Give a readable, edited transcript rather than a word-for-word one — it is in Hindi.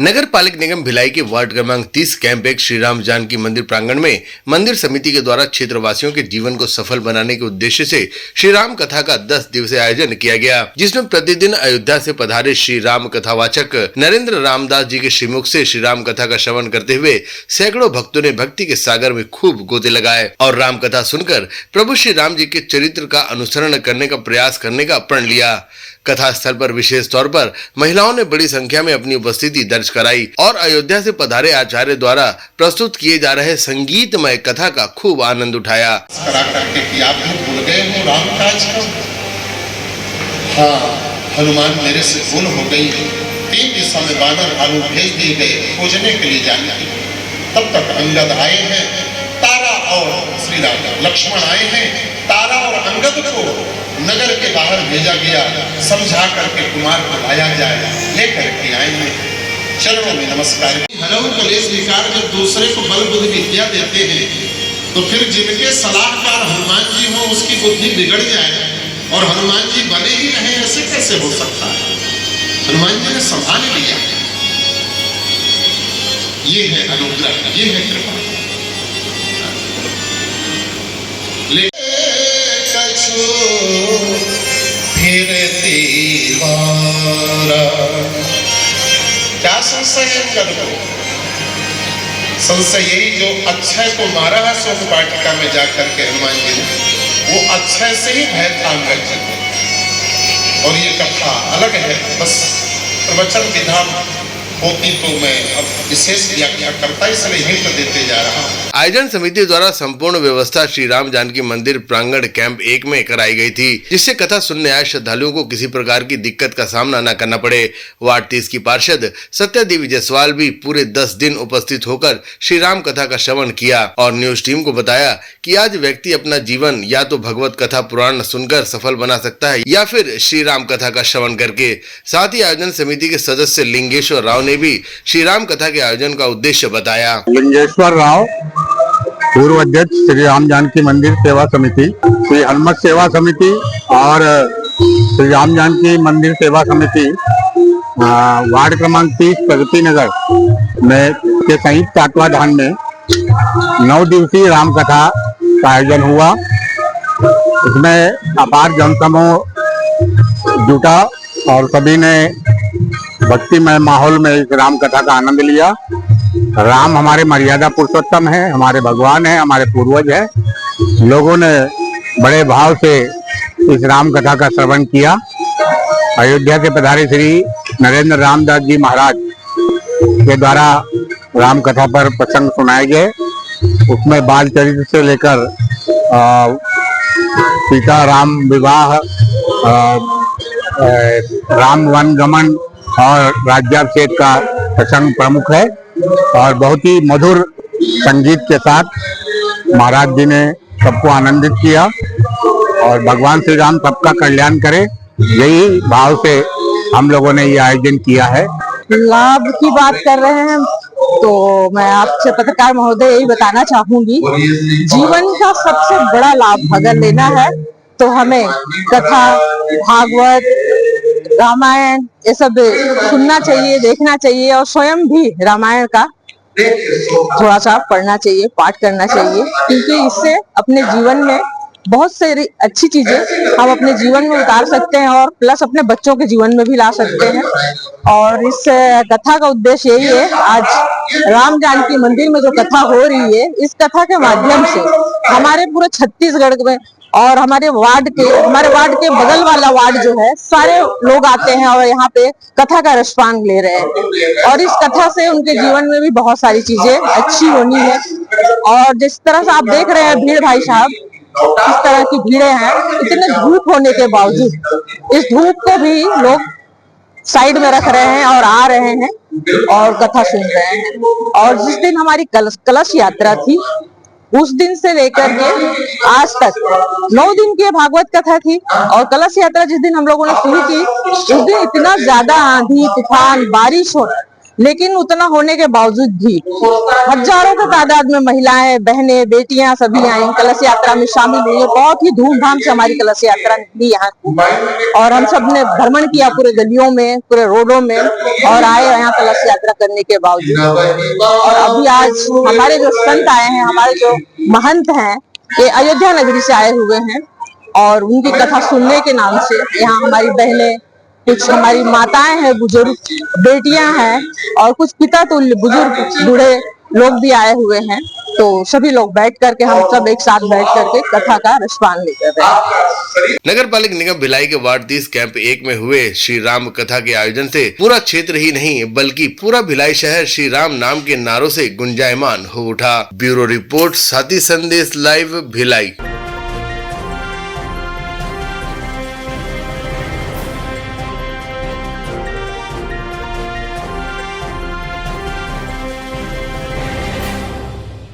नगर पालिक निगम भिलाई के वार्ड क्रमांक 30 कैंप 1 श्री राम जानकी मंदिर प्रांगण में मंदिर समिति के द्वारा क्षेत्रवासियों के जीवन को सफल बनाने के उद्देश्य से श्री राम कथा का 10 दिवसीय आयोजन किया गया, जिसमें प्रतिदिन अयोध्या से पधारे श्री राम कथावाचक नरेंद्र रामदास जी के श्रीमुख से श्री राम कथा का श्रवण करते हुए सैकड़ों भक्तों ने भक्ति के सागर में खूब गोते लगाए और राम कथा सुनकर प्रभु श्री राम जी के चरित्र का अनुसरण करने का प्रयास करने का प्रण लिया। कथा स्थल पर विशेष तौर पर महिलाओं ने बड़ी संख्या में अपनी उपस्थिति दर्ज कराई और अयोध्या से पधारे आचार्य द्वारा प्रस्तुत किए जा रहे संगीतमय कथा का खूब आनंद उठाया। हनुमान मेरे से भूल हो गई, 3 दिशा में बानर भालू भेज दिए गए खोजने के लिए जाने। तब तक अंगद आए हैं, तारा और श्री राम लक्ष्मण आए हैं। तारा और अंगद को नगर के बाहर भेजा गया, समझा करके कुमार को लाया जाए, लेकर के आएंगे। चरणों में नमस्कार। हरऊ कलेश विकार जब दूसरे को बल बुद्धि विद्या देते हैं तो फिर जिनके सलाहकार हनुमान जी हो उसकी बुद्धि बिगड़ जाए और हनुमान जी बने ही रहे, ऐसे कैसे हो सकता है? हनुमान जी ने संभाल लिया। ये है अनुग्रह, ये है कृपा। क्या संशय है अंगद को? संशय यही जो अक्षय को मारा है शोक वाटिका में जाकर के हनुमान जी ने, वो अक्षय से ही भय था अंगद जी को। और ये कथा अलग है, बस प्रवचन विधान होती तो मैं अब विशेष व्याख्या करता, इसलिए हिंट देते जा रहा हूँ। आयोजन समिति द्वारा संपूर्ण व्यवस्था श्री राम जानकी मंदिर प्रांगण कैंप 1 में कराई गई थी, जिससे कथा सुनने आए श्रद्धालुओं को किसी प्रकार की दिक्कत का सामना न करना पड़े। वार्ड 30 की पार्षद सत्या देवी जायसवाल भी पूरे 10 दिन उपस्थित होकर श्री राम कथा का श्रवण किया और न्यूज टीम को बताया कि आज व्यक्ति अपना जीवन या तो भगवत कथा पुराण सुनकर सफल बना सकता है या फिर श्री राम कथा का श्रवण करके। साथ ही आयोजन समिति के सदस्य लिंगेश्वर राव ने भी श्री राम कथा के आयोजन का उद्देश्य बताया। लिंगेश्वर राव, पूर्व अध्यक्ष श्री राम जानकी मंदिर सेवा समिति, श्री हनुमत सेवा समिति और श्री राम जानकी मंदिर सेवा समिति वार्ड क्रमांक 30 प्रगति नगर में के संयुक्त तत्वाधान में 9 दिवसीय राम कथा का आयोजन हुआ। इसमें अपार जनसमूह जुटा और सभी ने भक्तिमय माहौल में इस राम कथा का आनंद लिया। राम हमारे मर्यादा पुरुषोत्तम है, हमारे भगवान है, हमारे पूर्वज है। लोगों ने बड़े भाव से इस राम कथा का श्रवण किया। अयोध्या के पधारे श्री नरेंद्र रामदास जी महाराज के द्वारा राम कथा पर प्रसंग सुनाए गए। उसमें बाल चरित्र से लेकर सीता राम विवाह, राम वन गमन और राज्याभिषेक का प्रसंग प्रमुख है और बहुत ही मधुर संगीत के साथ महाराज जी ने सबको आनंदित किया और भगवान श्री राम सबका कल्याण करे, यही भाव से हम लोगों ने ये आयोजन किया है। लाभ की बात कर रहे हैं तो मैं आपसे पत्रकार महोदय यही बताना चाहूंगी, जीवन का सबसे बड़ा लाभ अगर लेना है तो हमें कथा, भागवत, रामायण ये सब सुनना चाहिए, देखना चाहिए और स्वयं भी रामायण का थोड़ा सा पढ़ना चाहिए, पाठ करना चाहिए, क्योंकि इससे अपने जीवन में बहुत सारी अच्छी चीजें हम अपने जीवन में उतार सकते हैं और प्लस अपने बच्चों के जीवन में भी ला सकते हैं। और इस कथा का उद्देश्य यही है, आज राम जानकी मंदिर में जो कथा हो रही है, इस कथा के माध्यम से हमारे पूरे छत्तीसगढ़ में और हमारे वार्ड के बगल वाला वार्ड जो है, सारे लोग आते हैं और यहाँ पे कथा का रसपान ले रहे हैं और इस कथा से उनके जीवन में भी बहुत सारी चीजें अच्छी होनी है। और जिस तरह से आप देख रहे हैं भीड़, भाई साहब इस तरह की भीड़ें हैं, इतने धूप होने के बावजूद इस धूप को भी लोग साइड में रख रहे हैं और आ रहे हैं और कथा सुन रहे हैं। और जिस दिन हमारी कलश यात्रा थी, उस दिन से लेकर के आज तक 9 दिन की भागवत कथा थी और कलश यात्रा जिस दिन हम लोगों ने शुरू की, उस दिन इतना ज्यादा आंधी तूफान बारिश हो लेकिन उतना होने के बावजूद भी हजारों की तादाद में महिलाएं, बहनें, बेटियां सभी आई कलश यात्रा में शामिल हुई है। बहुत ही धूमधाम से हमारी कलश यात्रा निकली यहाँ और हम सब ने भ्रमण किया पूरे गलियों में, पूरे रोडों में और आए यहाँ कलश यात्रा करने के बावजूद। और अभी आज हमारे जो संत आए हैं, हमारे जो महंत हैं, ये अयोध्या नगरी से आए हुए हैं और उनकी कथा सुनने के नाम से यहाँ हमारी बहनें, कुछ हमारी माताएं हैं, बुजुर्ग बेटियां हैं और कुछ पिता तुल्य बुजुर्ग बूढ़े लोग भी आए हुए हैं। तो सभी लोग बैठ करके, हम सब एक साथ बैठ करके कथा का रसपान लेते हैं। नगर पालिक निगम भिलाई के वार्ड 30 कैंप 1 में हुए श्री राम कथा के आयोजन से पूरा क्षेत्र ही नहीं बल्कि पूरा भिलाई शहर श्री राम नाम के नारों से गुंजायमान हो उठा। ब्यूरो रिपोर्ट, साथी संदेश लाइव, भिलाई।